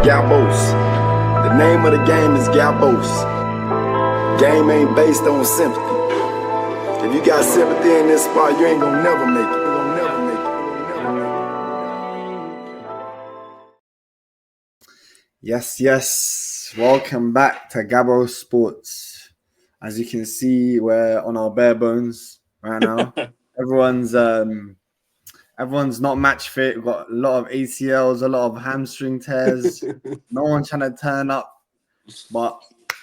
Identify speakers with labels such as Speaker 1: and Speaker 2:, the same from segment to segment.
Speaker 1: Galbos. The name of the game is Galbos. Game ain't based on sympathy. If you got sympathy in this spot, you ain't gonna never make it.
Speaker 2: Yes. Welcome back to Gabo Sports. As you can see, we're on our bare bones right now. Everyone's not match fit. We've got a lot of ACLs, a lot of hamstring tears. No one trying to turn up. But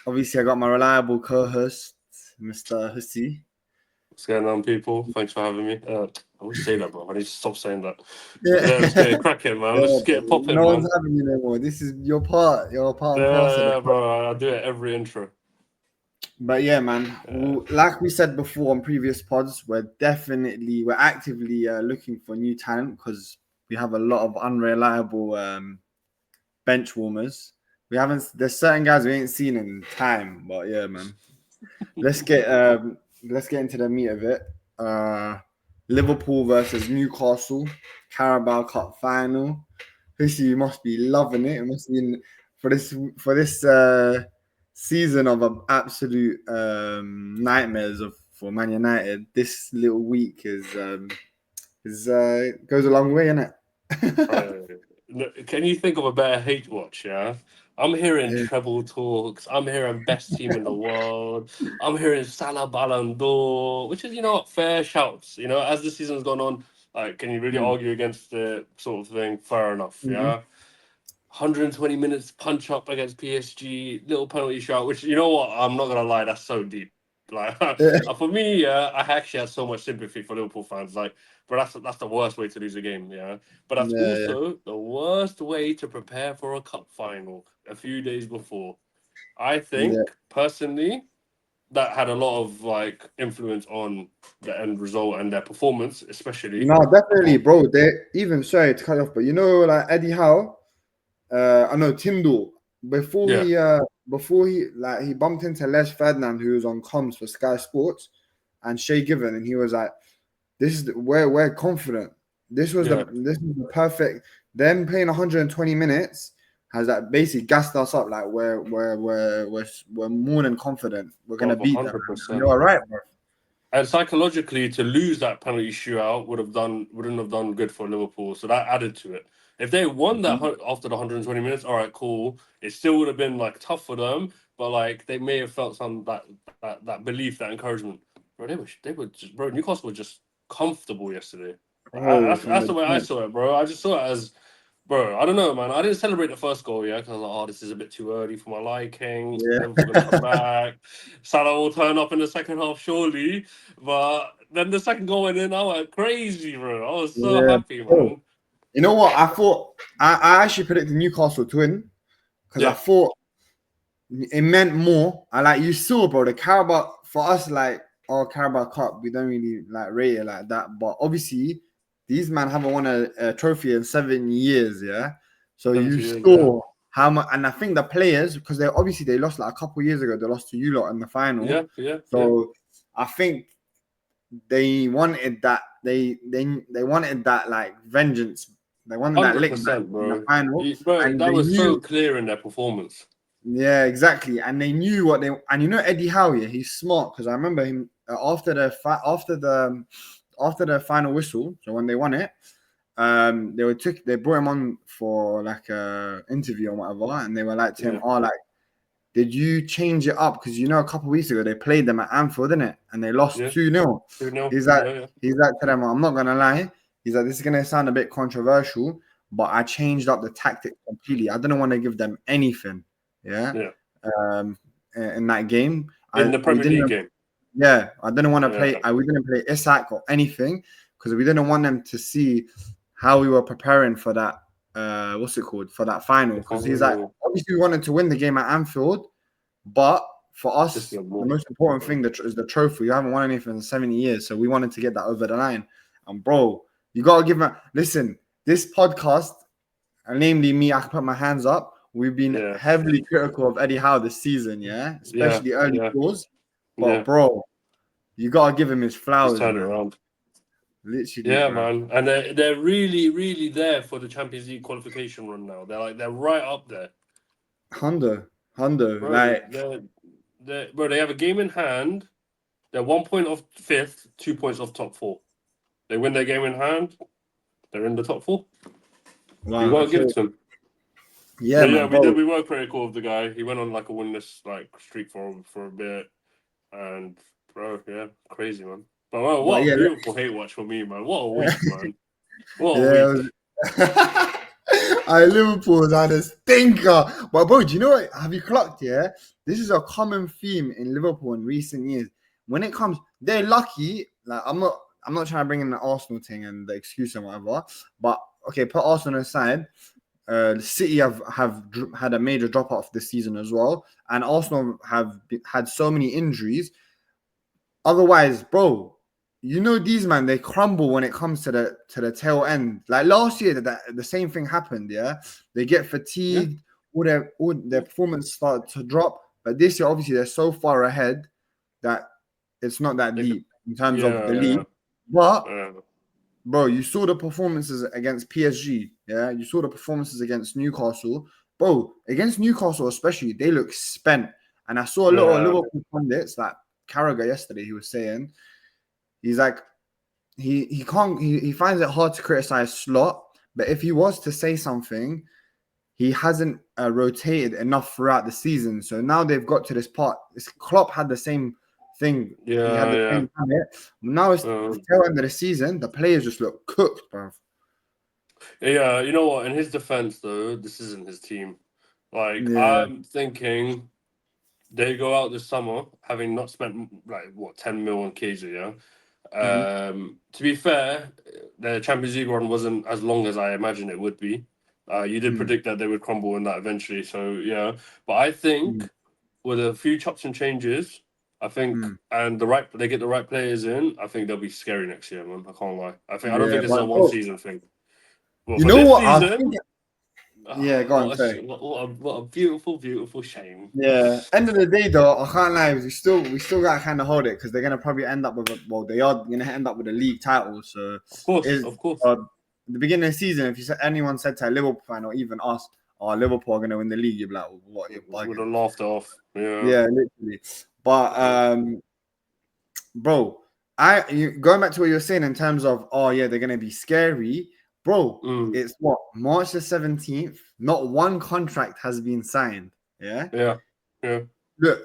Speaker 2: obviously, I got my reliable co-host, Mr. Hussey.
Speaker 3: What's going on, people? Thanks for having me. I always say that, bro. I need to stop saying that. Yeah, let's get it cracking, man. Let's get it popping,
Speaker 2: no
Speaker 3: man.
Speaker 2: One's having you no more. This is your part. You're part and parcel.
Speaker 3: Yeah, bro. I do it every intro.
Speaker 2: But yeah, man. Well, like we said before on previous pods, we're actively looking for new talent because we have a lot of unreliable bench warmers. There's certain guys we ain't seen in time, but yeah, man. Let's get into the meat of it. Liverpool versus Newcastle, Carabao Cup final. Hussey, you must be loving it. It must be for this season of absolute nightmares for Man United. This little week goes a long way, innit?
Speaker 3: Can you think of a better hate watch? Yeah, I'm hearing treble talks. I'm hearing best team in the world. I'm hearing Salah Ballon d'Or, which is fair shouts. As the season's gone on, like, can you really argue against the sort of thing? Fair enough. Yeah. 120 minutes punch up against PSG, little penalty shot, which, you know what, I'm not gonna lie, that's so deep. Like, for me, I actually had so much sympathy for Liverpool fans. Like, but that's the worst way to lose a game, But that's also the worst way to prepare for a cup final a few days before. I think personally that had a lot of influence on the end result and their performance, especially.
Speaker 2: No, definitely, bro. They even, sorry to cut off, but like Eddie Howe. I know Tyndall before he bumped into Les Ferdinand, who was on comms for Sky Sports, and Shay Given, and he was like, "This is we're confident. This was the perfect. Them playing 120 minutes has basically gassed us up. Like we're more than confident. We're gonna beat 100%. them. You're right, bro."
Speaker 3: And psychologically, to lose that penalty shootout wouldn't have done good for Liverpool. So that added to it. If they won that after the 120 minutes, all right, cool. It still would have been tough for them, but they may have felt some that belief, that encouragement. Bro, Newcastle were just comfortable yesterday. That's the way I saw it, bro. I just saw it as, bro, I don't know, man. I didn't celebrate the first goal, because I was like, this is a bit too early for my liking. Liverpool gonna come back. Salah will turn up in the second half, surely. But then the second goal went in, I went crazy, bro. I was so happy, man.
Speaker 2: You know what? I thought I actually predicted Newcastle to win because I thought it meant more. You saw, bro, the Carabao for us, our Carabao Cup, we don't really rate it like that. But obviously, these men haven't won a trophy in 7 years, So you saw how much, and I think the players, because they lost a couple years ago, they lost to you lot in the final. So I think they wanted that. They wanted that vengeance. They wanted that lick back in the final.
Speaker 3: That was so clear in their performance.
Speaker 2: Yeah, exactly. And they knew what they, and Eddie Howe, he's smart, because I remember him after the final whistle. So when they won it, they brought him on for a interview or whatever, and they were like to him, did you change it up? Because a couple of weeks ago they played them at Anfield, didn't it? And they lost 2-0. He's like to them, I'm not gonna lie. He's like, this is gonna sound a bit controversial, but I changed up the tactics completely. I didn't want to give them anything. In that game.
Speaker 3: In the Premier League game.
Speaker 2: Yeah, I didn't want to play. We didn't play Isak or anything because we didn't want them to see how we were preparing for that. For that final? Because he's like, obviously we wanted to win the game at Anfield, but for us, the most important thing is the trophy. We haven't won anything in 70 years, so we wanted to get that over the line. And bro, you gotta give me. Listen, this podcast, and namely me, I can put my hands up. We've been heavily critical of Eddie Howe this season, especially early goals. But bro, you gotta give him his flowers.
Speaker 3: Just turn it around.
Speaker 2: Literally,
Speaker 3: Yeah,
Speaker 2: bro.
Speaker 3: man, and they're really, really there for the Champions League qualification run now. They're right up there,
Speaker 2: Hundo,
Speaker 3: bro.
Speaker 2: like
Speaker 3: They have a game in hand. They're 1 point off fifth, 2 points off top four. They win their game in hand, they're in the top four. We
Speaker 2: wow.
Speaker 3: won't
Speaker 2: Okay,
Speaker 3: give it to them.
Speaker 2: yeah,
Speaker 3: But yeah,
Speaker 2: man,
Speaker 3: we did.
Speaker 2: bro.
Speaker 3: We were critical of the guy. He went on like a winless like streak for a bit, and bro, yeah, crazy man. But well,
Speaker 2: But
Speaker 3: what a
Speaker 2: yeah,
Speaker 3: beautiful hate watch for me, man. What a week, man. What a
Speaker 2: yeah.
Speaker 3: week.
Speaker 2: Liverpool's had a stinker. But bro, do you know what? Have you clocked? Yeah, this is a common theme in Liverpool in recent years. When it comes, they're lucky. Like I'm not trying to bring in the Arsenal thing and the excuse and whatever. But okay, put Arsenal aside. City had a major drop off this season as well, and Arsenal had so many injuries. Otherwise, bro, you know these man they crumble when it comes to the tail end. Like last year, the same thing happened. Yeah, they get
Speaker 3: Yeah,
Speaker 2: fatigued, all their performance started to drop. But this year, obviously, they're so far ahead that it's not that
Speaker 3: they could,
Speaker 2: deep in terms of the
Speaker 3: yeah,
Speaker 2: league. But
Speaker 3: yeah.
Speaker 2: bro, you saw the performances against PSG. Yeah, you saw the performances against Newcastle. Bro, against Newcastle especially, they look spent. And I saw a lot of
Speaker 3: Yeah,
Speaker 2: Liverpool pundits like Carragher yesterday. He was saying he's like he can't he finds it hard to criticize Slot, but if he was to say something, he hasn't rotated enough throughout the season. So now they've got to this part. Klopp had the same thing. He had
Speaker 3: yeah,
Speaker 2: the
Speaker 3: yeah.
Speaker 2: same time. Now it's the tail end of the season. The players just look cooked, bro.
Speaker 3: Yeah, you know what? In his defense, though, this isn't his team. Like,
Speaker 2: Yeah.
Speaker 3: I'm thinking they go out this summer having not spent like what 10 mil on KZ, yeah.
Speaker 2: Mhm.
Speaker 3: To be fair, the Champions League run wasn't as long as I imagined it would be. You did
Speaker 2: Mm.
Speaker 3: predict that they would crumble in that eventually, so yeah. But I
Speaker 2: Mm.
Speaker 3: think with a few chops and changes, I think,
Speaker 2: Mm.
Speaker 3: and they get the right players in, I think they'll be scary next year, man. I can't lie. I don't
Speaker 2: Yeah,
Speaker 3: think this is a
Speaker 2: but
Speaker 3: one
Speaker 2: bro,
Speaker 3: season thing. Well,
Speaker 2: you
Speaker 3: for
Speaker 2: know
Speaker 3: this
Speaker 2: what? I was
Speaker 3: season,
Speaker 2: thinking. Yeah, go on, sorry.
Speaker 3: what a beautiful, beautiful shame.
Speaker 2: Yeah. End of the day, though, I can't lie. We still got to kind of hold it because they're gonna probably end up with they are gonna end up with a league title. So
Speaker 3: Of course,
Speaker 2: is
Speaker 3: of course.
Speaker 2: the beginning of the season, if anyone said to a Liverpool fan or even us, "Oh, Liverpool are gonna win the league," you'd be like, "What? You're
Speaker 3: Would
Speaker 2: bugging."
Speaker 3: have laughed it off. Yeah.
Speaker 2: Yeah, literally. But
Speaker 3: Yeah.
Speaker 2: bro, going back to what you were saying in terms of oh yeah, they're gonna be scary, bro.
Speaker 3: Mm,
Speaker 2: It's what March the 17th. Not one contract has been signed. Yeah.
Speaker 3: yeah. Yeah.
Speaker 2: Look,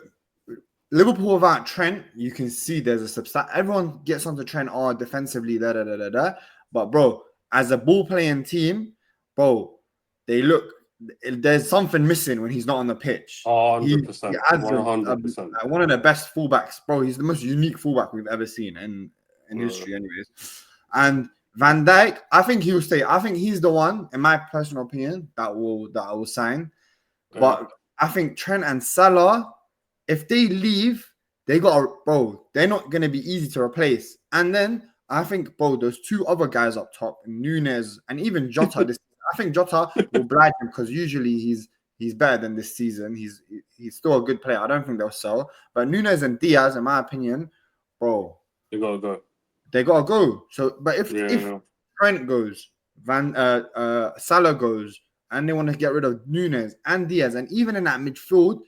Speaker 2: Liverpool without Trent, you can see there's a substat. Everyone gets onto Trent, oh, defensively, da da da da da. But bro, as a ball playing team, bro, they look. There's something missing when he's not on the pitch. He
Speaker 3: 100%.
Speaker 2: adds
Speaker 3: 100%.
Speaker 2: one of the best fullbacks, bro. He's the most unique fullback we've ever seen in
Speaker 3: Yeah.
Speaker 2: history, anyways. And Van Dijk, I think he will stay. I think he's the one, in my personal opinion, that I will sign.
Speaker 3: Yeah.
Speaker 2: But I think Trent and Salah, if they leave, they got bro. They're not gonna be easy to replace. And then I think, bro, those two other guys up top, Nunes and even Jota. I think Jota will blind him because usually he's better than this season. He's still a good player. I don't think they'll sell. But Nunes and Diaz, in my opinion, bro,
Speaker 3: You gotta go.
Speaker 2: they gotta go. So, but if
Speaker 3: Yeah.
Speaker 2: Trent goes, Salah goes, and they want to get rid of Nunes and Diaz, and even in that midfield,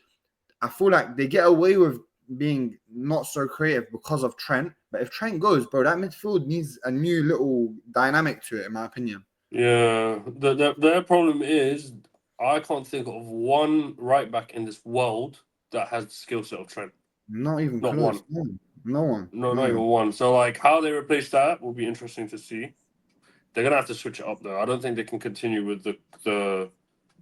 Speaker 2: I feel like they get away with being not so creative because of Trent. But if Trent goes, bro, that midfield needs a new little dynamic to it, in my opinion.
Speaker 3: Yeah. Their problem is I can't think of one right back in this world that has the skill set of Trent.
Speaker 2: Not even
Speaker 3: Not
Speaker 2: close.
Speaker 3: one.
Speaker 2: No one.
Speaker 3: No,
Speaker 2: No
Speaker 3: not even
Speaker 2: one.
Speaker 3: one. So like how they replace that will be interesting to see. They're gonna have to switch it up though. I don't think they can continue with the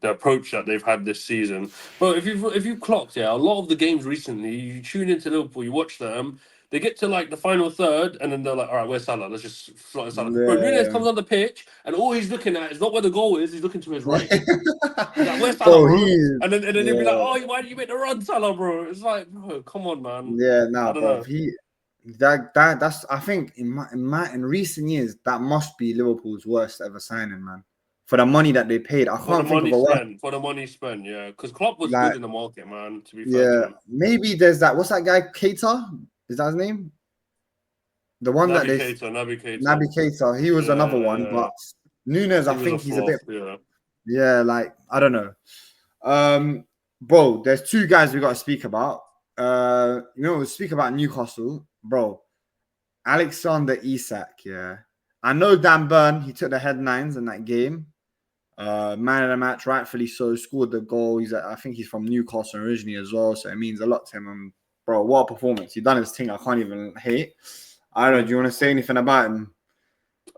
Speaker 3: approach that they've had this season. But if you clocked, yeah, a lot of the games recently, you tune into Liverpool, you watch them, they get to like the final third, and then they're like, all right, where's Salah? Let's just slot in Salah. Bro, Nunez
Speaker 2: Yeah.
Speaker 3: comes on the pitch, and all he's looking at is not where the goal is, he's looking to his right. He's like, where's Salah,
Speaker 2: Bro,
Speaker 3: bro?
Speaker 2: he
Speaker 3: And then they'll be like,
Speaker 2: yeah.
Speaker 3: oh, why did you make the run, Salah, bro? It's like, bro, come on, man.
Speaker 2: Yeah,
Speaker 3: I
Speaker 2: nah,
Speaker 3: don't
Speaker 2: bro.
Speaker 3: know.
Speaker 2: That's I think in recent years that must be Liverpool's worst ever signing, man. For the money that they paid, I
Speaker 3: For the
Speaker 2: can't think of
Speaker 3: money
Speaker 2: a worse.
Speaker 3: spent, yeah. Because Klopp was
Speaker 2: Like,
Speaker 3: good in the market, man, to be fair to
Speaker 2: yeah,
Speaker 3: him.
Speaker 2: maybe there's that. What's that guy? Keita? Is that his name? the one that
Speaker 3: Naby
Speaker 2: they
Speaker 3: Keita.
Speaker 2: Naby Keita, he was another one, but Nunes, I
Speaker 3: He was a
Speaker 2: think he's a bit,
Speaker 3: flop,
Speaker 2: yeah, like I don't know. Bro, there's two guys we got to speak about. We'll speak about Newcastle, bro. Alexander Isak, yeah. I know Dan Burn, he took the headlines in that game. Man of the match, rightfully so, scored the goal. I think he's from Newcastle originally as well, so it means a lot to him. And bro, what a performance! He done his thing. I can't even hate. I don't know. Do you want to say anything about him?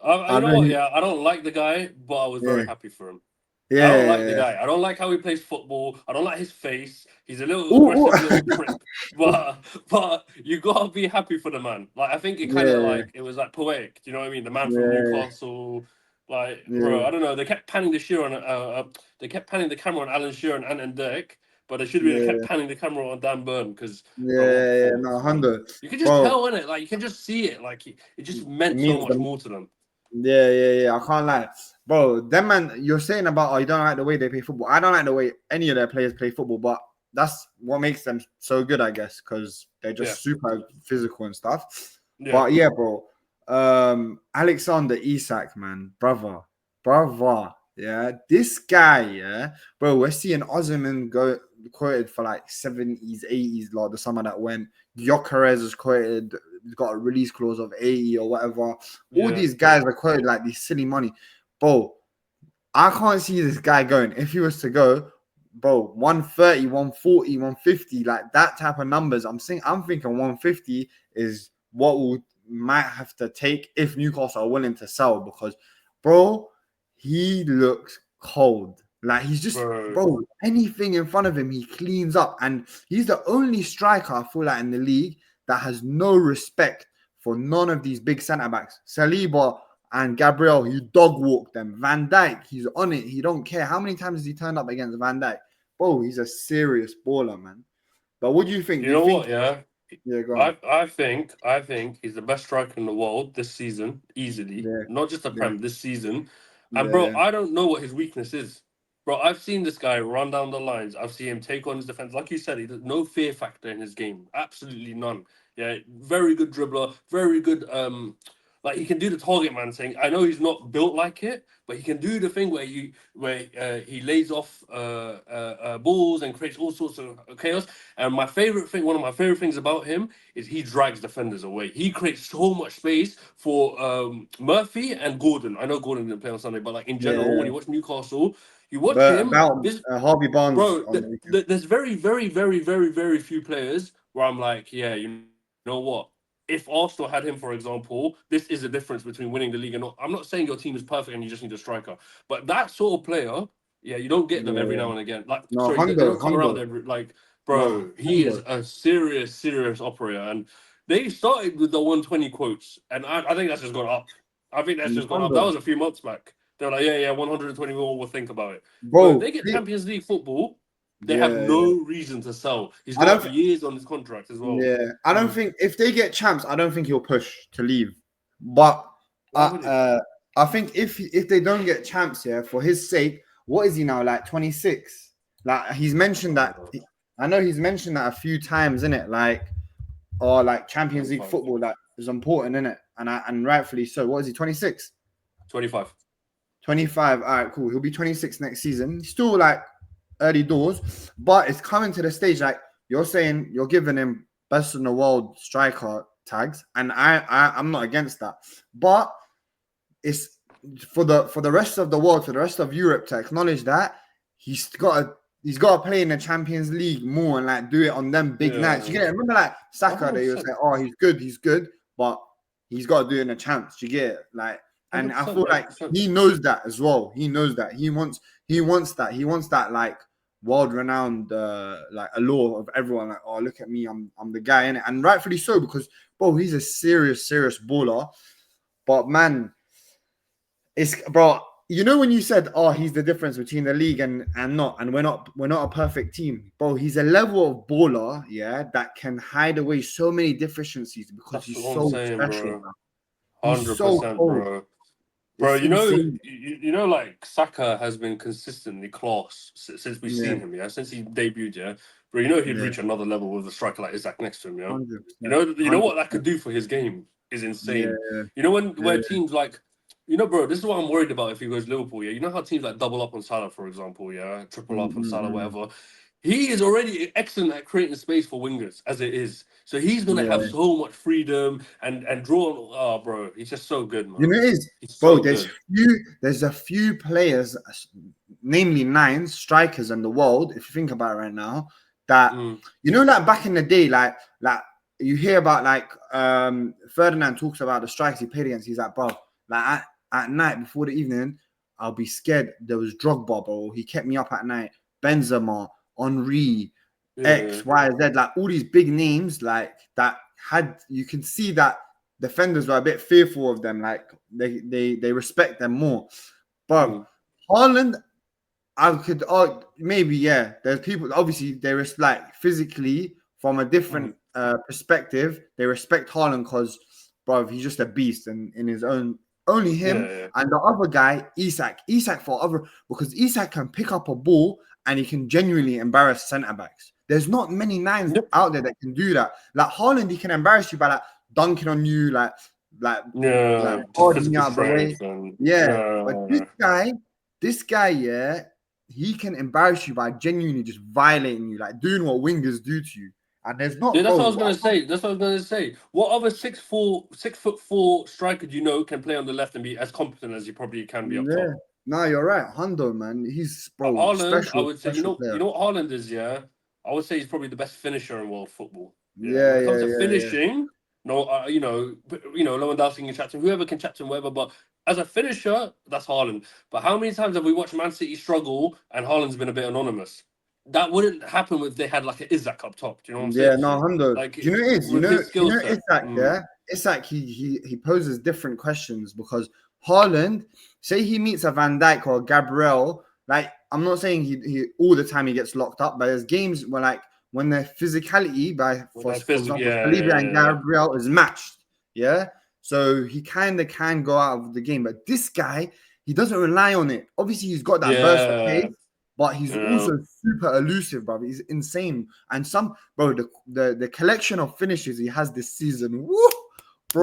Speaker 3: You know what? Yeah, I don't like the guy, but I was
Speaker 2: Yeah,
Speaker 3: very happy for him. I don't like the
Speaker 2: yeah.
Speaker 3: guy. I don't like how he plays football. I don't like his face. He's a little
Speaker 2: Ooh,
Speaker 3: aggressive little
Speaker 2: ooh.
Speaker 3: prick. But you gotta be happy for the man. Like I think it kind of
Speaker 2: Yeah,
Speaker 3: like it was like poetic. Do you know what I mean? The man from
Speaker 2: yeah,
Speaker 3: Newcastle. Like, bro,
Speaker 2: yeah,
Speaker 3: I don't know. They kept panning the sheer on. They kept panning the camera on Alan Shearer and Ant and Dek, but they should have been kept
Speaker 2: yeah,
Speaker 3: panning the camera on Dan Burn because, bro, what a
Speaker 2: yeah. No,
Speaker 3: performance, man!
Speaker 2: 100,
Speaker 3: You can just
Speaker 2: bro.
Speaker 3: tell in it. Like you can just see it. Like it just
Speaker 2: It
Speaker 3: meant so
Speaker 2: means
Speaker 3: much
Speaker 2: the
Speaker 3: more to them.
Speaker 2: yeah. I can't lie, bro. Them man, you're saying about you don't like the way they play football. I don't like the way any of their players play football, but that's what makes them so good, I guess, because they're
Speaker 3: Yeah,
Speaker 2: just super physical and stuff.
Speaker 3: yeah.
Speaker 2: But yeah, bro. Alexander Isak, man, brother, yeah. This guy, yeah, bro. We're seeing Osimhen go quoted for like 70s, 80s, like the summer that went. Gyökeres is quoted. He's got a release clause of 80 or whatever. All
Speaker 3: Yeah.
Speaker 2: these guys are quoted like these silly money. Bro, I can't see this guy going. If he was to go, bro, 130, 140, 150, like that type of numbers. I'm thinking 150 is what we might have to take if Newcastle are willing to sell because, bro, he looks cold. Like he's just,
Speaker 3: Bro,
Speaker 2: bro, anything in front of him, he cleans up. And he's the only striker I feel like in the league that has no respect for none of these big centre backs. Saliba and Gabriel, he dog walked them. Van Dijk, he's on it. He don't care. How many times has he turned up against Van Dijk? Bro, he's a serious baller, man. But what do you think?
Speaker 3: you
Speaker 2: Do you
Speaker 3: know
Speaker 2: think?
Speaker 3: what? Yeah,
Speaker 2: Yeah, go on.
Speaker 3: I think he's the best striker in the world this season, easily.
Speaker 2: Yeah,
Speaker 3: Not just the
Speaker 2: yeah,
Speaker 3: Prem this season. And bro,
Speaker 2: yeah,
Speaker 3: I don't know what his weakness is. Bro, I've seen this guy run down the lines. I've seen him take on his defense. Like you said, he does no fear factor in his game. Absolutely none. Yeah, very good dribbler, very good like he can do the target man thing. I know he's not built like it, but he can do the thing where he lays off balls and creates all sorts of chaos. And one of my favorite things about him is he drags defenders away. He creates so much space for Murphy and Gordon. I know Gordon didn't play on Sunday, but like in general, when
Speaker 2: yeah.
Speaker 3: you watch Newcastle, you watch
Speaker 2: But
Speaker 3: him.
Speaker 2: about
Speaker 3: This
Speaker 2: Harvey Barnes
Speaker 3: bro,
Speaker 2: on the weekend.
Speaker 3: there's very, very, very, very, very few players where I'm like, yeah, you know what? If Arsenal had him, for example, this is the difference between winning the league and not. I'm not saying your team is perfect and you just need a striker, but that sort of player, yeah, you don't get them every
Speaker 2: Yeah.
Speaker 3: now and again. Like,
Speaker 2: No,
Speaker 3: sorry, they
Speaker 2: Hundo,
Speaker 3: don't come around
Speaker 2: Hundo.
Speaker 3: every like,
Speaker 2: No,
Speaker 3: bro. He is
Speaker 2: Hundo.
Speaker 3: a serious, serious operator, and they started with the 120 quotes, and I think that's just gone up. I think that's just gone up. That
Speaker 2: Hundo.
Speaker 3: was a few months back. They were like, yeah, 120 million. We'll think about it. Bro, if they
Speaker 2: Bro,
Speaker 3: get Champions League football, they have
Speaker 2: yeah.
Speaker 3: no reason to sell. He's
Speaker 2: I don't
Speaker 3: got years on his contract as well.
Speaker 2: Yeah, I don't think if they get champs, I don't think he'll push to leave. But
Speaker 3: Why would he?
Speaker 2: I think if they don't get champs here for his sake, what is he now like 26? Like he's mentioned that. I know he's mentioned that a few times in it, like or like Champions League
Speaker 3: 25.
Speaker 2: football, like is important in it, and rightfully so. What is he 26?
Speaker 3: 25.
Speaker 2: 25. All right, cool. He'll be 26 next season. He's still like early doors, but it's coming to the stage like you're saying you're giving him best in the world striker tags, and I'm not against that, but it's for the rest of the world, for the rest of Europe to acknowledge that he's got to play in the Champions League more and like do it on them big nights. You
Speaker 3: Yeah.
Speaker 2: get it? Remember like Saka, they were
Speaker 3: 100%.
Speaker 2: saying, oh, he's good, but he's got to do it in the champs. You get it? Like, and I
Speaker 3: 100%.
Speaker 2: feel like
Speaker 3: 100%.
Speaker 2: he knows that as well. He knows that he wants that like world-renowned like allure of everyone. Like, oh, look at me, I'm the guy in it, and rightfully so because bro, he's a serious baller. But man, it's bro. You know when you said, "Oh, he's the difference between the league and not," and we're not a perfect team, bro. He's a level of baller, yeah, that can hide away so many deficiencies because
Speaker 3: That's
Speaker 2: he's
Speaker 3: what I'm
Speaker 2: so
Speaker 3: saying,
Speaker 2: special.
Speaker 3: bro.
Speaker 2: Man. He's so
Speaker 3: 100%,
Speaker 2: cold.
Speaker 3: bro. Bro,
Speaker 2: It's insane.
Speaker 3: like Saka has been consistently class since we've
Speaker 2: Yeah,
Speaker 3: seen him, yeah, since he debuted, yeah. Bro, you know he'd
Speaker 2: yeah,
Speaker 3: reach another level with a striker like Isaac next to him, yeah.
Speaker 2: 100%,
Speaker 3: You know what that could
Speaker 2: 100%.
Speaker 3: do for his game. is
Speaker 2: Yeah,
Speaker 3: insane. You know when
Speaker 2: yeah,
Speaker 3: where teams like, you know, bro, this is what I'm worried about if he goes Liverpool. Yeah, you know how teams like double up on Salah, for example, yeah, triple
Speaker 2: mm,
Speaker 3: up on
Speaker 2: mm,
Speaker 3: Salah,
Speaker 2: mm.
Speaker 3: whatever. He is already excellent at creating space for wingers as it is. So he's gonna have
Speaker 2: Yeah.
Speaker 3: so much freedom and draw on. Oh, bro, he's just so good,
Speaker 2: You
Speaker 3: man.
Speaker 2: know it is,
Speaker 3: He's
Speaker 2: bro.
Speaker 3: so good.
Speaker 2: There's a few players, namely nine strikers in the world. If you think about it right now, that
Speaker 3: Mm.
Speaker 2: like back in the day, like you hear about Ferdinand talks about the strikers he played against. He's like, bro, like at night before the evening, I'll be scared. There was Drogba, bro. He kept me up at night. Benzema, Henri,
Speaker 3: Yeah.
Speaker 2: X, Y, Z, like all these big names, like that had you can see that defenders were a bit fearful of them, like they respect them more. But
Speaker 3: Mm.
Speaker 2: Haaland, I could maybe yeah. There's people obviously they like physically from a
Speaker 3: Mm.
Speaker 2: different perspective. They respect Haaland because, bro, he's just a beast and in his own. Only him
Speaker 3: Yeah.
Speaker 2: and the other guy, Isak. Isak for other because Isak can pick up a ball and he can genuinely embarrass centre backs. There's not many nines
Speaker 3: Yep.
Speaker 2: out there that can do that. Like Haaland, he can embarrass you by like dunking on you, like
Speaker 3: Yeah. Just
Speaker 2: harding you
Speaker 3: physical
Speaker 2: out of the way.
Speaker 3: strength and
Speaker 2: Yeah, but
Speaker 3: yeah.
Speaker 2: this guy, yeah, he can embarrass you by genuinely just violating you, like doing what wingers do to you. And there's
Speaker 3: Yeah,
Speaker 2: not,
Speaker 3: that's what I
Speaker 2: bro.
Speaker 3: was gonna say. That's what I was gonna say. What other 6'4", 6'4" striker do you know can play on the left and be as competent as you probably can be up
Speaker 2: Yeah,
Speaker 3: top?
Speaker 2: no, you're right. Hundo, man, he's bro,
Speaker 3: Haaland, I would say,
Speaker 2: special
Speaker 3: you
Speaker 2: player.
Speaker 3: know what Haaland is, yeah. I would say he's probably the best finisher in world football. Yeah, when
Speaker 2: Yeah,
Speaker 3: it comes
Speaker 2: yeah,
Speaker 3: to
Speaker 2: yeah, yeah.
Speaker 3: finishing, no, Lewandowski can captain whoever can captain whatever. But as a finisher, that's Haaland. But how many times have we watched Man City struggle and Haaland's been a bit anonymous? That wouldn't happen if they had like an Isaac up top. Do you know what I'm saying?
Speaker 2: Yeah, no, Hundo.
Speaker 3: Like
Speaker 2: Do you know what it is?
Speaker 3: with his skill set.
Speaker 2: Isak, yeah? Isak, he poses different questions because Haaland, say he meets a Van Dijk or a Gabriel, like I'm not saying he all the time he gets locked up, but there's games where like when their physicality
Speaker 3: With
Speaker 2: for
Speaker 3: that physical,
Speaker 2: example,
Speaker 3: yeah,
Speaker 2: Saliba and
Speaker 3: yeah,
Speaker 2: Gabriel is matched, yeah. So he kind of can go out of the game, but this guy he doesn't rely on it. Obviously, he's got that burst of
Speaker 3: yeah,
Speaker 2: pace, but he's
Speaker 3: yeah,
Speaker 2: also super elusive, bro. He's insane. And the collection of finishes he has this season, woo,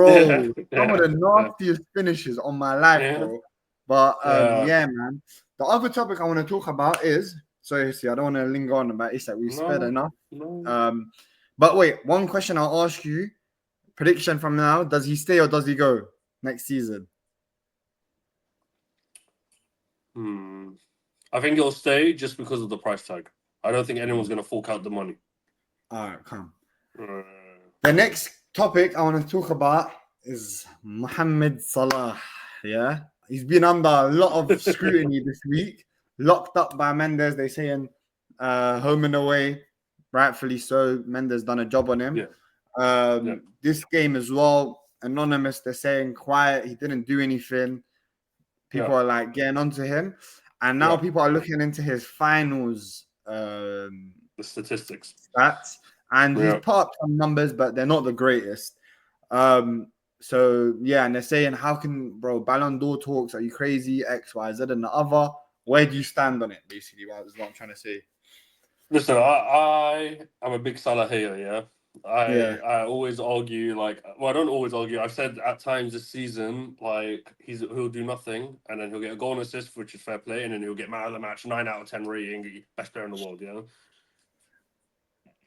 Speaker 3: yeah,
Speaker 2: bro, some of
Speaker 3: yeah,
Speaker 2: the
Speaker 3: yeah,
Speaker 2: nastiest finishes on my life,
Speaker 3: yeah,
Speaker 2: bro. But
Speaker 3: yeah.
Speaker 2: yeah, man. The other topic I want to talk about is sorry, see, I don't want to linger on about Isak. We've spared
Speaker 3: No,
Speaker 2: enough.
Speaker 3: no.
Speaker 2: Um, but wait, one question I'll ask you: prediction from now: does he stay or does he go next season?
Speaker 3: Hmm. I think he'll stay just because of the price tag. I don't think anyone's going to fork out the money.
Speaker 2: All right, come.
Speaker 3: Uh,
Speaker 2: The next topic I want to talk about is Mohamed Salah. Yeah, he's been under a lot of scrutiny this week, locked up by Mendes. They saying home and away, rightfully so. Mendes done a job on him.
Speaker 3: yeah, yeah,
Speaker 2: This game as well, anonymous. They're saying quiet. He didn't do anything.
Speaker 3: yeah,
Speaker 2: People are like getting onto him, and now
Speaker 3: yeah.
Speaker 2: people are looking into his finals.
Speaker 3: The statistics.
Speaker 2: Stats, and he's
Speaker 3: Yeah.
Speaker 2: put up some numbers, but they're not the greatest. So yeah, and they're saying, how can bro Ballon d'Or talks? Are you crazy? X, Y, Z, and the other. Where do you stand on it? Basically, is what I'm trying to say.
Speaker 3: Listen, I am a big Salah hater. Yeah,
Speaker 2: Yeah,
Speaker 3: I always argue well, I don't always argue. I've said at times this season like he'll do nothing and then he'll get a goal and assist, which is fair play, and then he'll get man of the match, 9 out of 10 rating, best player in the world. You know,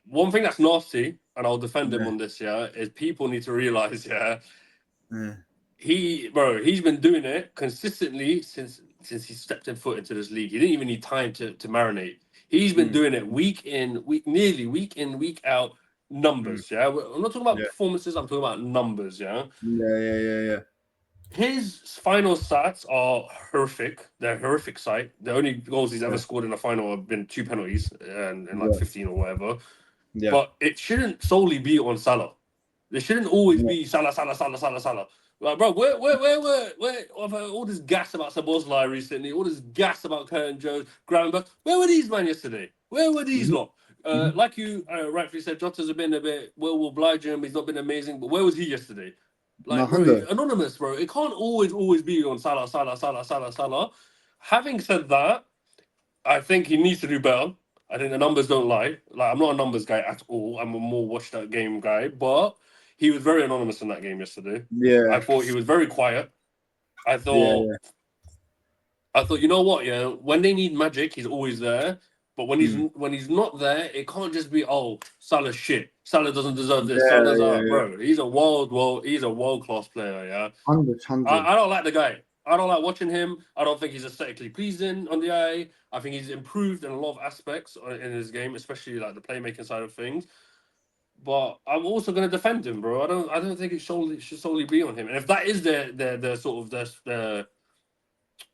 Speaker 3: one thing that's nasty, and I'll defend him
Speaker 2: yeah,
Speaker 3: on this. Yeah, is people need to realize. Yeah,
Speaker 2: yeah.
Speaker 3: he's been doing it consistently since he stepped in foot into this league. He didn't even need time to marinate. He's been
Speaker 2: Mm,
Speaker 3: doing it nearly week in, week out
Speaker 2: mm,
Speaker 3: numbers. Yeah, I'm not talking about
Speaker 2: yeah,
Speaker 3: performances. I'm talking about numbers. Yeah,
Speaker 2: yeah, yeah, yeah, yeah.
Speaker 3: his final stats are horrific. They're horrific sight. The only goals he's ever
Speaker 2: Yeah,
Speaker 3: scored in a final have been 2 penalties and like
Speaker 2: yeah,
Speaker 3: 15 or whatever.
Speaker 2: yeah,
Speaker 3: But it shouldn't solely be on Salah. There shouldn't always
Speaker 2: yeah.
Speaker 3: be Salah, Salah, Salah, Salah, Salah. Like, bro, where I've heard all this gas about Sabozlai recently, all this gas about Curtin Jones, Gravenberch. Where were these man yesterday? Where were these
Speaker 2: Mhm,
Speaker 3: lot?
Speaker 2: mhm.
Speaker 3: Like you rightfully said, Jota's have been a bit, well, we'll oblige him. He's not been amazing, but where was he yesterday?
Speaker 2: No,
Speaker 3: Like, bro,
Speaker 2: Hundo.
Speaker 3: anonymous, bro. It can't always be on Salah, Salah, Salah, Salah, Salah. Having said that, I think he needs to do better. I think the numbers don't lie. Like I'm not a numbers guy at all. I'm a more watch that game guy. But he was very anonymous in that game yesterday.
Speaker 2: Yeah.
Speaker 3: I thought he was very quiet. I
Speaker 2: Yeah.
Speaker 3: thought, you know what? Yeah, when they need magic, he's always there. But when he's not there, it can't just be Salah's shit. Salah doesn't deserve this.
Speaker 2: Yeah.
Speaker 3: Salah's
Speaker 2: Yeah.
Speaker 3: bro. He's a world class player. Yeah,
Speaker 2: 100.
Speaker 3: I don't like the guy. I don't like watching him. I don't think he's aesthetically pleasing on the eye. I think he's improved in a lot of aspects in his game, especially like the playmaking side of things. But I'm also going to defend him, bro. I don't think it should solely be on him. And if that is their sort of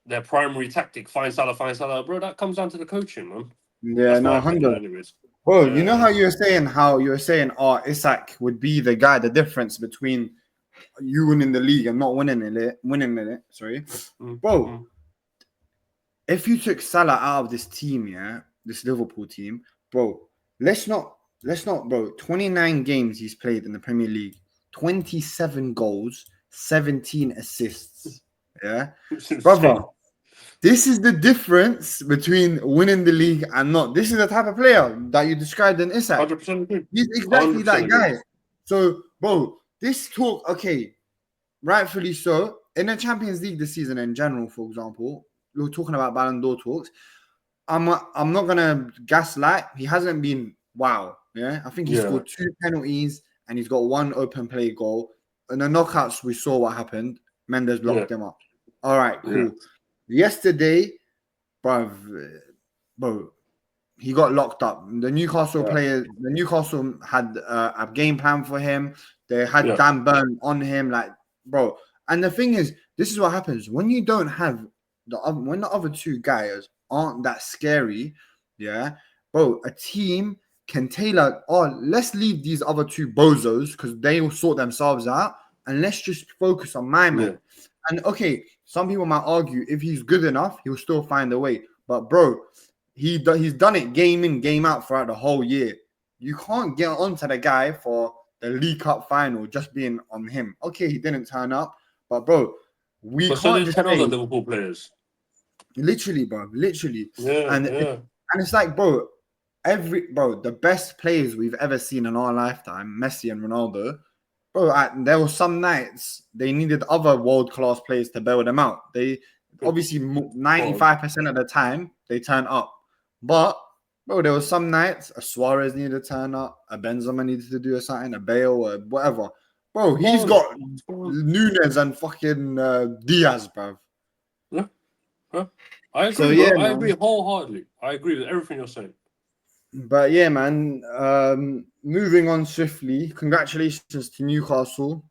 Speaker 3: their primary tactic, find Salah, bro, that comes down to the coaching, man.
Speaker 2: Yeah,
Speaker 3: That's
Speaker 2: no,
Speaker 3: my opinion,
Speaker 2: 100.
Speaker 3: anyways.
Speaker 2: Bro, you know how you were saying, Isak would be the guy, the difference between you winning the league and not winning it. Sorry, bro. If you took Salah out of this team, this Liverpool team, bro, let's not, bro. 29 games he's played in the Premier League, 27 goals, 17 assists. Yeah, brother. This is the difference between winning the league and not. This is the type of player that you described in Isak.
Speaker 3: 100% agree.
Speaker 2: He's exactly that guy.
Speaker 3: Agree.
Speaker 2: So, bro, this talk, okay, rightfully so. In the Champions League this season in general, for example, we're talking about Ballon d'Or talks. I'm not gonna gaslight. He hasn't been wow. Yeah, I think he scored 2 penalties and he's got 1 open play goal. In the knockouts, we saw what happened. Mendes locked him up. All right, cool. Yeah. Yesterday, bro, he got locked up. The Newcastle players, the Newcastle had a game plan for him. They had Dan Burn on him, like, bro. And the thing is, this is what happens when you don't have when the other 2 guys aren't that scary. Yeah, bro. A team can tailor. Let's leave these other 2 bozos because they will sort themselves out, and let's just focus on my man. And okay, some people might argue if he's good enough, he'll still find a way. But bro, he's done it game in, game out throughout the whole year. You can't get onto the guy for the League Cup final just being on him. Okay, he didn't turn up, but bro, can't just
Speaker 3: 10 other Liverpool players.
Speaker 2: Literally, bro, literally.
Speaker 3: Yeah,
Speaker 2: and it's like, bro, the best players we've ever seen in our lifetime, Messi and Ronaldo. Bro, there were some nights they needed other world-class players to bail them out. They obviously 95% of the time they turn up. But, bro, there were some nights a Suarez needed to turn up, a Benzema needed to do something, a Bale, or whatever. Bro, he's got Nunes and fucking Diaz, bro.
Speaker 3: Yeah. I agree, so, I agree wholeheartedly. I agree with everything you're saying.
Speaker 2: But yeah, man, moving on swiftly, congratulations to Newcastle.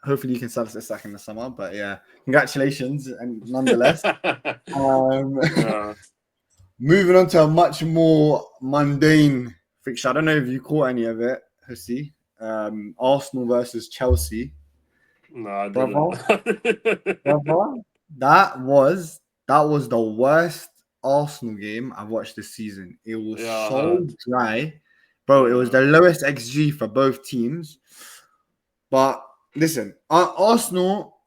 Speaker 2: Hopefully you can sell us a second in the summer, but yeah, congratulations and nonetheless. Moving on to a much more mundane fixture. I don't know if you caught any of it, Hussey. Arsenal versus Chelsea.
Speaker 3: No, I didn't.
Speaker 2: Brother, that was the worst Arsenal game I've watched this season. It was so dry, bro. It was the lowest XG for both teams. But listen, Arsenal,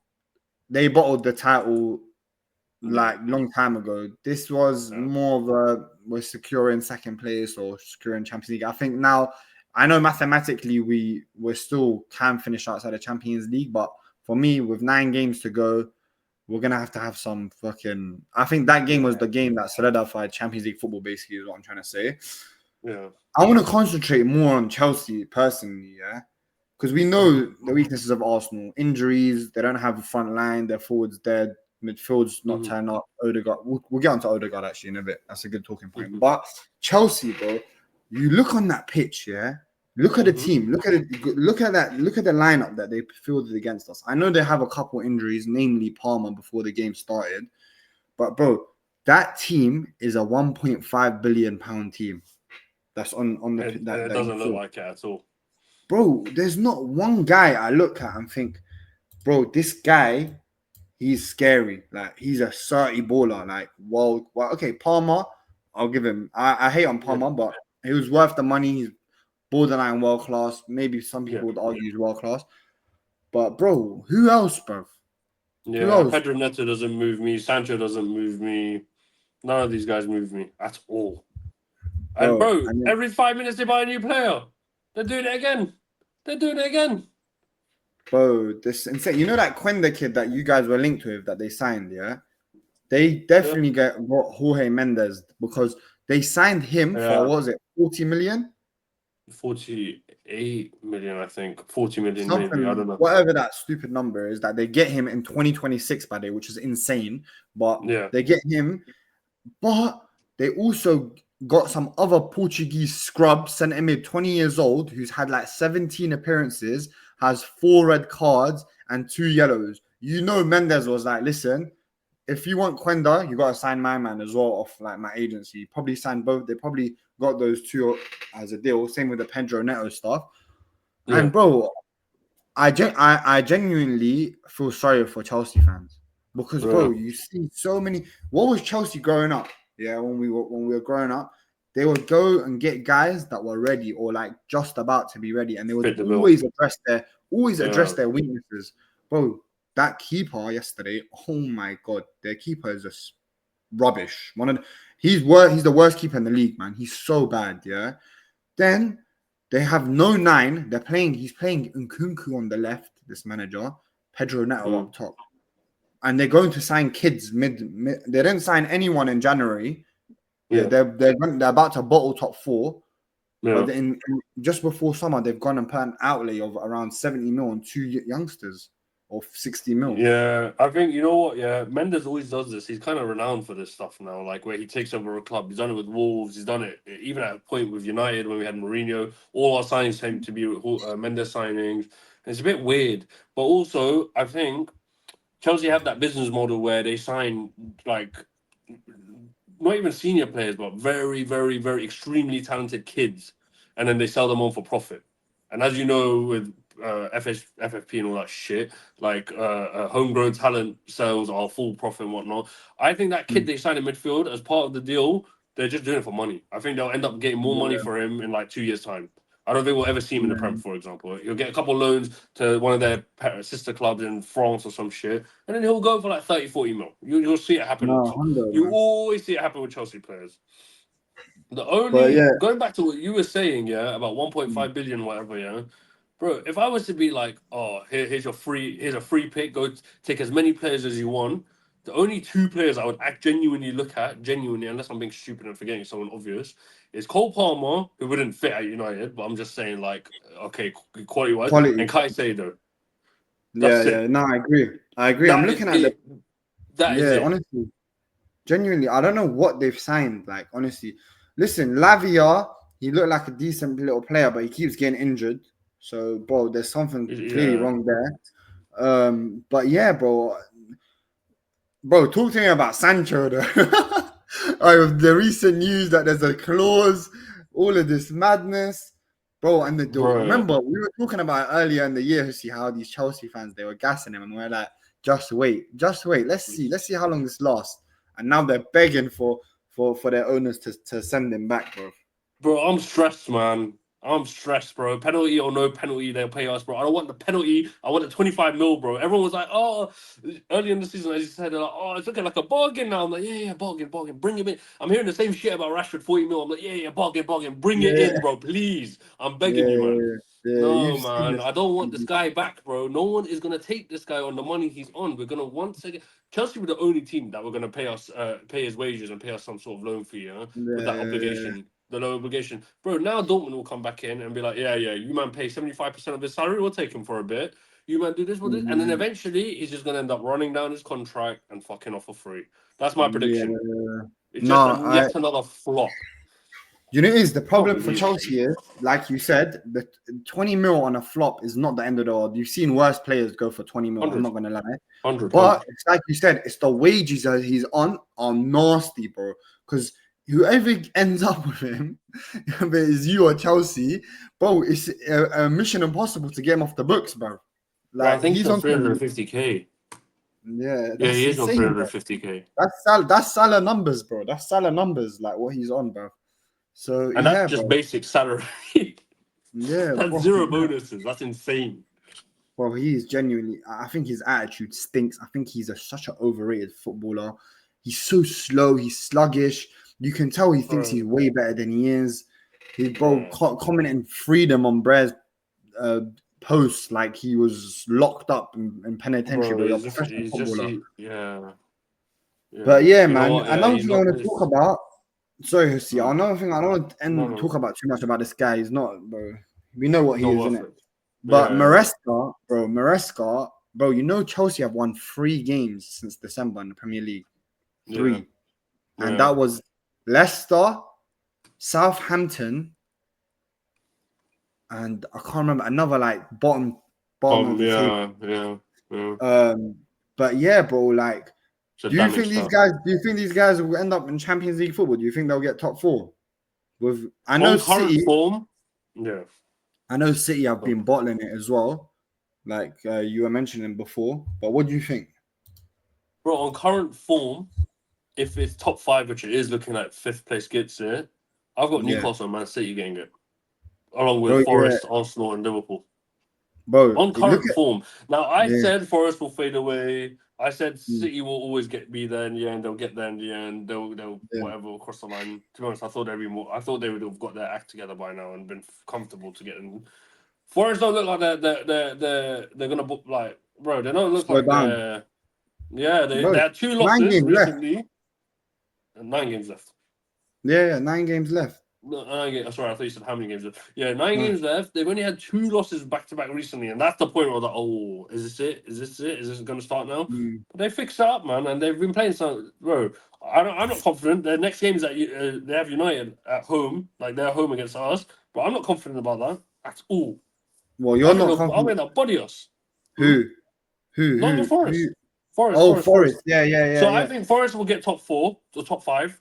Speaker 2: they bottled the title like long time ago. This was more of we're securing second place or securing Champions League. I think now, I know mathematically we still can finish outside the Champions League, but for me, with 9 games to go, we're going to have some fucking... I think that game was the game that solidified Champions League football, basically, is what I'm trying to say.
Speaker 3: Yeah.
Speaker 2: I want to concentrate more on Chelsea, personally, yeah? Because we know the weaknesses of Arsenal. Injuries, they don't have a front line, their forwards dead, midfield's not turn up, Odegaard... We'll get onto Odegaard, actually, in a bit. That's a good talking point. But Chelsea, bro, you look on that pitch, yeah? Look at the team. Look at it. Look at that. Look at the lineup that they fielded against us. I know they have a couple injuries, namely Palmer, before the game started. But bro, that team is a 1.5 billion pound team. That's on the.
Speaker 3: It doesn't look like it at all.
Speaker 2: Bro, there's not one guy I look at and think, bro, this guy, he's scary. Like, he's a 30 baller. Like, well, okay, Palmer, I'll give him. I hate on Palmer, but he was worth the money. He's borderline world class. Maybe some people would argue he's world class. But bro, who else, bro?
Speaker 3: Yeah, Pedro Neto doesn't move me. Sancho doesn't move me. None of these guys move me at all. And bro, every 5 minutes they buy a new player. They're doing it again. They're doing it again.
Speaker 2: Bro, this insane. You know that Quenda kid that you guys were linked with that they signed, yeah? They definitely got Jorge Mendes because they signed him for,
Speaker 3: Yeah.
Speaker 2: what was it, 40 million?
Speaker 3: 48 million, I think. 40 million, maybe. I
Speaker 2: Something,
Speaker 3: don't know.
Speaker 2: whatever that stupid number is, that they get him in 2026 by day, which is insane. But
Speaker 3: Yeah.
Speaker 2: they get him, but they also got some other Portuguese scrub centre mid, 20 years old, who's had like 17 appearances, has 4 red cards and 2 yellows. You know, Mendes was like, listen, if you want Quenda, you got to sign my man as well off like my agency. Probably signed both. They probably got those two as a deal. Same with the Pedro Neto stuff.
Speaker 3: Yeah.
Speaker 2: And bro, I genuinely feel sorry for Chelsea fans because
Speaker 3: Yeah.
Speaker 2: bro, you see so many. What was Chelsea growing up? Yeah, when we were growing up, they would go and get guys that were ready or like just about to be ready, and they would
Speaker 3: Fit the bill.
Speaker 2: always address
Speaker 3: Yeah.
Speaker 2: their weaknesses. Bro, that keeper yesterday, oh my god, their keeper is just rubbish. He's the worst keeper in the league, man. He's so bad, yeah. Then they have no 9. He's playing Nkunku on the left, this manager, Pedro Neto
Speaker 3: Mm.
Speaker 2: up top. And they're going to sign kids mid. They didn't sign anyone in January.
Speaker 3: Yeah.
Speaker 2: They're about to bottle top 4.
Speaker 3: Yeah.
Speaker 2: But just before summer, they've gone and put an outlay of around 70 mil on 2 youngsters or 60 mil.
Speaker 3: Yeah, I think you know what. Yeah, Mendes always does this. He's kind of renowned for this stuff now. Like where he takes over a club. He's done it with Wolves. He's done it even at a point with United when we had Mourinho. All our signings seem to be Mendes signings. And it's a bit weird, but also I think Chelsea have that business model where they sign like not even senior players, but very, very, very extremely talented kids, and then they sell them on for profit. And as you know, with FFP and all that shit, like homegrown talent sales are full profit and whatnot. I think that kid
Speaker 2: Mm.
Speaker 3: they signed in midfield as part of the deal, they're just doing it for money. I think they'll end up getting more money
Speaker 2: Yeah,
Speaker 3: for him in like 2 years' time. I don't think we'll ever see him in the Prem,
Speaker 2: yeah.
Speaker 3: for example. He'll get a couple loans to one of their sister clubs in France or some shit, and then he'll go for like 30, 40 mil. You'll see it happen.
Speaker 2: No, 100,
Speaker 3: You
Speaker 2: man.
Speaker 3: always see it happen with Chelsea players. The
Speaker 2: But
Speaker 3: only
Speaker 2: yeah,
Speaker 3: going back to what you were saying, yeah, about
Speaker 2: mm,
Speaker 3: 1.5 billion, whatever, yeah, bro. If I was to be like, oh, here's a free pick, go take as many players as you want. The only 2 players I would genuinely look at, genuinely, unless I'm being stupid and forgetting someone obvious, is Cole Palmer, who wouldn't fit at United, but I'm just saying, like, okay, quality wise,
Speaker 2: quality.
Speaker 3: and Caicedo.
Speaker 2: Yeah,
Speaker 3: That's
Speaker 2: yeah.
Speaker 3: it.
Speaker 2: No, I agree. I agree. I'm
Speaker 3: That is
Speaker 2: looking at the
Speaker 3: it. That is
Speaker 2: yeah,
Speaker 3: it.
Speaker 2: honestly. Genuinely, I don't know what they've signed. Like, honestly, listen, Lavia, he looked like a decent little player, but he keeps getting injured. So, bro, there's something clearly
Speaker 3: Yeah,
Speaker 2: wrong there. But yeah, bro, talk to me about Sancho though. The recent news that there's a clause, all of this madness, bro. And
Speaker 3: bro.
Speaker 2: remember we were talking about earlier in the year, see how these Chelsea fans they were gassing him, and we're like, just wait, just wait. Let's see how long this lasts. And now they're begging for their owners to send him back, bro.
Speaker 3: Bro, I'm stressed, man. I'm stressed, bro. Penalty or no penalty, they'll pay us, bro. I don't want the penalty. I want the 25 mil, bro. Everyone was like, oh, early in the season, as you said, they're like, oh, it's looking like a bargain now. I'm like, yeah, bargain, bargain. Bring him in. I'm hearing the same shit about Rashford, 40 mil. I'm like, yeah, bargain, bargain. Bring it
Speaker 2: Yeah,
Speaker 3: in, bro, please. I'm begging you, man.
Speaker 2: yeah, yeah.
Speaker 3: No,
Speaker 2: You've seen
Speaker 3: man.
Speaker 2: this.
Speaker 3: I don't want this guy back, bro. No one is gonna take this guy on the money he's on. We're gonna once again Chelsea were the only team that were gonna pay us pay his wages and pay us some sort of loan fee, with that
Speaker 2: Yeah,
Speaker 3: obligation. The low obligation. Bro, now Dortmund will come back in and be like, yeah, you man pay 75% of his salary, we'll take him for a bit. You man do this, we'll do this. And then
Speaker 2: yeah,
Speaker 3: eventually he's just gonna end up running down his contract and fucking off for free. That's my
Speaker 2: yeah.
Speaker 3: prediction. It's
Speaker 2: No,
Speaker 3: just
Speaker 2: I
Speaker 3: yet another flop.
Speaker 2: You know, is the
Speaker 3: Can't
Speaker 2: problem for
Speaker 3: believe it.
Speaker 2: Chelsea is, like you said, the 20 mil on a flop is not the end of the world. You've seen worse players go for 20 mil. I'm
Speaker 3: 100,
Speaker 2: not gonna lie,
Speaker 3: 100.
Speaker 2: but it's like you said, it's the wages that he's on are nasty, bro. Because whoever ends up with him, whether it's you or Chelsea, bro, it's a mission impossible to get him off the books, bro.
Speaker 3: Bro, I
Speaker 2: Like
Speaker 3: think he's
Speaker 2: he's
Speaker 3: on
Speaker 2: on some,
Speaker 3: 350k.
Speaker 2: yeah,
Speaker 3: Yeah,
Speaker 2: that's
Speaker 3: he is on
Speaker 2: insane, bro.
Speaker 3: 350k.
Speaker 2: That's Salah numbers, bro. That's Salah numbers, like what he's on, bro. So
Speaker 3: And that's
Speaker 2: yeah,
Speaker 3: just
Speaker 2: bro.
Speaker 3: basic salary.
Speaker 2: Yeah,
Speaker 3: That's
Speaker 2: bro.
Speaker 3: zero bonuses. That's insane.
Speaker 2: Well, he is genuinely. I think his attitude stinks. I think he's such an overrated footballer. He's so slow. He's sluggish. You can tell he thinks he's
Speaker 3: Bro,
Speaker 2: way better than he is. He's commenting freedom on Brer's posts like he was locked up in penitentiary,
Speaker 3: Bro,
Speaker 2: but you're a professional footballer.
Speaker 3: Yeah.
Speaker 2: But yeah,
Speaker 3: You know
Speaker 2: man.
Speaker 3: what? Yeah,
Speaker 2: Another
Speaker 3: he's
Speaker 2: thing I
Speaker 3: not
Speaker 2: want to
Speaker 3: this.
Speaker 2: talk about. Sorry, Hussi.
Speaker 3: Mm.
Speaker 2: Another thing I don't want to talk about too much about this guy. He's not, bro. We know what he
Speaker 3: Not
Speaker 2: is,
Speaker 3: worth
Speaker 2: innit?
Speaker 3: it.
Speaker 2: But
Speaker 3: Yeah.
Speaker 2: Maresca, bro. You know Chelsea have won 3 games since December in the Premier League. 3, and that was Leicester, Southampton, and I can't remember another like bottom of the table.
Speaker 3: Yeah.
Speaker 2: But yeah, bro. Like,
Speaker 3: It's a
Speaker 2: do you
Speaker 3: damage
Speaker 2: think these
Speaker 3: now.
Speaker 2: guys? Do you think these guys will end up in Champions League football? Do you think they'll get top 4? With I know
Speaker 3: On current
Speaker 2: City.
Speaker 3: form, yeah.
Speaker 2: I know City have been bottling it as well, like you were mentioning before. But what do you think?
Speaker 3: Bro, on current form, if it's top 5, which it is looking like 5th place gets it, I've got
Speaker 2: Yeah,
Speaker 3: Newcastle and Man City getting it, along with
Speaker 2: bro. Yeah,
Speaker 3: Forest, Arsenal, and Liverpool.
Speaker 2: bro.
Speaker 3: On
Speaker 2: Look
Speaker 3: current
Speaker 2: at
Speaker 3: form. Now, I
Speaker 2: yeah,
Speaker 3: said Forest will fade away. I said
Speaker 2: mm,
Speaker 3: City will always be there in the end. They'll get there in the end. They'll
Speaker 2: yeah.
Speaker 3: whatever cross the line. To be honest, I thought they would have got their act together by now and been comfortable to get in. Forest don't look like they're gonna book like, bro. They don't look
Speaker 2: Slow
Speaker 3: like
Speaker 2: down,
Speaker 3: they're. Yeah, they
Speaker 2: bro.
Speaker 3: had 2
Speaker 2: 9
Speaker 3: losses
Speaker 2: games left.
Speaker 3: recently and 9 games left.
Speaker 2: Yeah, 9 games left.
Speaker 3: No, 9 games. Sorry, I thought you said how many games left. Yeah, 9
Speaker 2: No.
Speaker 3: games left. They've only had 2 losses back to back recently, and that's the point where I was like, oh, is this it? Is this it? Is this going to start now?
Speaker 2: Mm.
Speaker 3: But they fixed it up, man, and they've been playing some. Bro, I'm not confident. Their next game is that they have United at home, like they're home against us. But I'm not confident about that at all.
Speaker 2: Well,
Speaker 3: I
Speaker 2: you're
Speaker 3: think
Speaker 2: not
Speaker 3: they'll
Speaker 2: confident.
Speaker 3: they'll body us. Hmm?
Speaker 2: Who? Who?
Speaker 3: Nottingham
Speaker 2: Who?
Speaker 3: Forest.
Speaker 2: Who?
Speaker 3: Forest,
Speaker 2: Oh,
Speaker 3: Forest, Forest.
Speaker 2: Forest. Yeah.
Speaker 3: So I think Forest will get top 4 or top 5.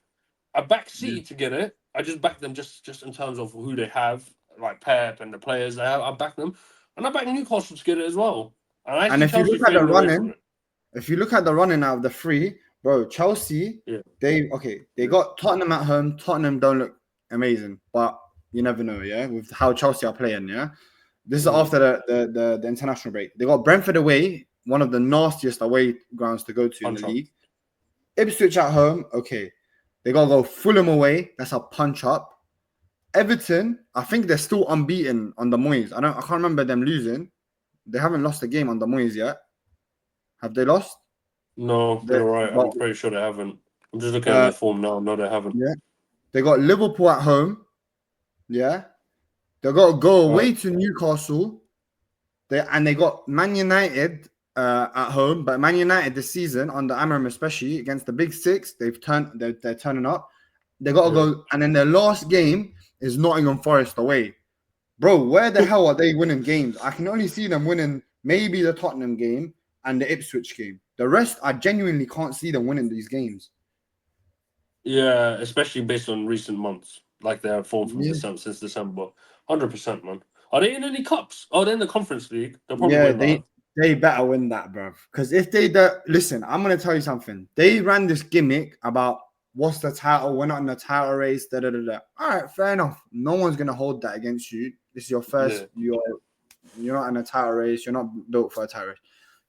Speaker 3: I back
Speaker 2: Yeah.
Speaker 3: City to get it. I just back them just in terms of who they have, like Pep and the players they have. I back them, and I back Newcastle to get it as well. And I
Speaker 2: And
Speaker 3: see
Speaker 2: if you
Speaker 3: Chelsea
Speaker 2: look at the
Speaker 3: fading away from
Speaker 2: running,
Speaker 3: it.
Speaker 2: out of the 3, bro, Chelsea,
Speaker 3: Yeah,
Speaker 2: they got Tottenham at home. Tottenham don't look amazing, but you never know, yeah, with how Chelsea are playing, yeah. This is after the international break. They got Brentford away, one of the nastiest away grounds to go to in the
Speaker 3: punch up.
Speaker 2: league. Ipswich at home, okay. They got to go Fulham away. That's a punch up. Everton, I think they're still unbeaten on the Moyes. I can't remember them losing. They haven't lost a game on the Moyes yet. Have they lost?
Speaker 3: No,
Speaker 2: They,
Speaker 3: you're right.
Speaker 2: but
Speaker 3: I'm pretty sure they haven't. I'm just looking at their form now. No, they haven't.
Speaker 2: yeah, they got Liverpool at home. Yeah, they got to go
Speaker 3: Right.
Speaker 2: away to Newcastle. They got Man United at home, but Man United this season under Amarim, especially against the Big Six, they're turning up. They got to go, and then their last game is Nottingham Forest away. Bro, where the hell are they winning games? I can only see them winning maybe the Tottenham game and the Ipswich game. The rest, I genuinely can't see them winning these games.
Speaker 3: Yeah, especially based on recent months, like their form from
Speaker 2: Yeah,
Speaker 3: since December. 100%, man. Are they in any cups? Oh, they're in the Conference League. They'll probably
Speaker 2: yeah,
Speaker 3: win that.
Speaker 2: they better win that, bro. Because if they listen, I'm gonna tell you something. They ran this gimmick about what's the title? We're not in the title race. Da da da da. All right, fair enough. No one's gonna hold that against you. This is your first.
Speaker 3: Yeah.
Speaker 2: You're not in a title race. You're not built for a title race.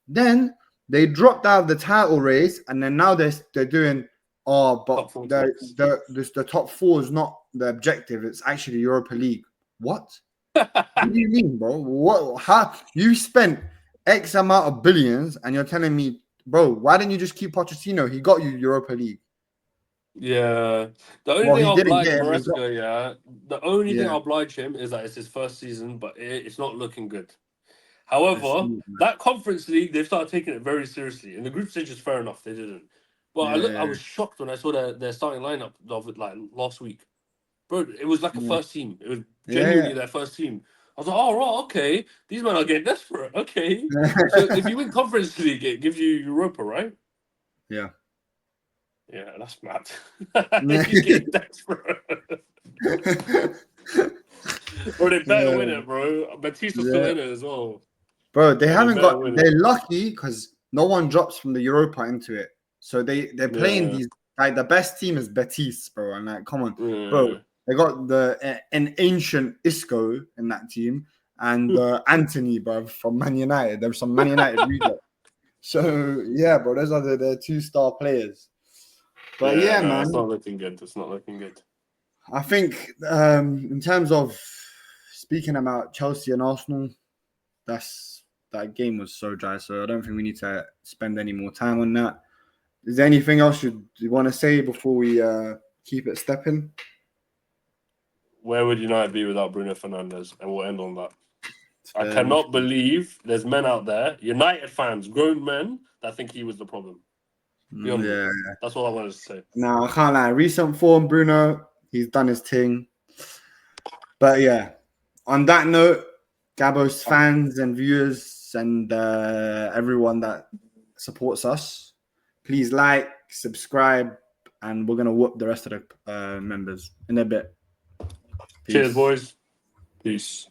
Speaker 2: Then they dropped out of the title race, and then now they're doing. Oh, but
Speaker 3: Top 4 teams.
Speaker 2: the top 4 is not the objective. It's actually Europa League. What? What do you mean, bro? What? How you spent X amount of billions, and you're telling me, bro? Why didn't you just keep Pochettino? He got you Europa League.
Speaker 3: Yeah. The only
Speaker 2: Well,
Speaker 3: thing
Speaker 2: he
Speaker 3: I'll
Speaker 2: didn't
Speaker 3: oblige
Speaker 2: get it.
Speaker 3: Maresca, the only thing
Speaker 2: Yeah.
Speaker 3: I'll oblige him is that it's his first season, but it's not looking good.
Speaker 2: It's
Speaker 3: However,
Speaker 2: not,
Speaker 3: that Conference League, they've started taking it very seriously. In the group stage, it's fair enough, they didn't. But I
Speaker 2: yeah.
Speaker 3: was shocked when I saw their starting lineup of it like last week. Bro, it was like a
Speaker 2: Yeah.
Speaker 3: first team. It was
Speaker 2: Yeah.
Speaker 3: genuinely their first team. I was like, oh, right, okay. These men are getting desperate. Okay. So if you win Conference League, it gives you Europa, right?
Speaker 2: Yeah.
Speaker 3: Yeah, that's mad. He's getting desperate. Bro, they better win it, bro. Batista's still
Speaker 2: Yeah.
Speaker 3: in it as well.
Speaker 2: Bro, they
Speaker 3: Bro,
Speaker 2: haven't
Speaker 3: better
Speaker 2: got.
Speaker 3: win
Speaker 2: They're
Speaker 3: it.
Speaker 2: lucky because no one drops from the Europa into it. So they're playing
Speaker 3: Yeah.
Speaker 2: these like the best team is Betis, bro. And like, come on, bro.
Speaker 3: Yeah.
Speaker 2: They got an ancient Isco in that team and Anthony, bro, from Man United. There's some Man United reject. So yeah, bro, those are the 2-star players. But yeah, man.
Speaker 3: It's not looking good. It's not looking good.
Speaker 2: I think in terms of speaking about Chelsea and Arsenal, that game was so dry. So I don't think we need to spend any more time on that. Is there anything else you want to say before we keep it stepping?
Speaker 3: Where would United be without Bruno Fernandes? And we'll end on that. I
Speaker 2: Fair
Speaker 3: cannot
Speaker 2: enough.
Speaker 3: believe there's men out there, United fans, grown men, that think he was the problem. Beyond me.
Speaker 2: Yeah.
Speaker 3: That's all I wanted to say.
Speaker 2: Now I can't lie. Recent form, Bruno, he's done his thing. But yeah, on that note, Gabo's fans and viewers and everyone that supports us, please like, subscribe, and we're gonna whoop the rest of the members in a bit. Peace.
Speaker 3: Cheers, boys. Peace.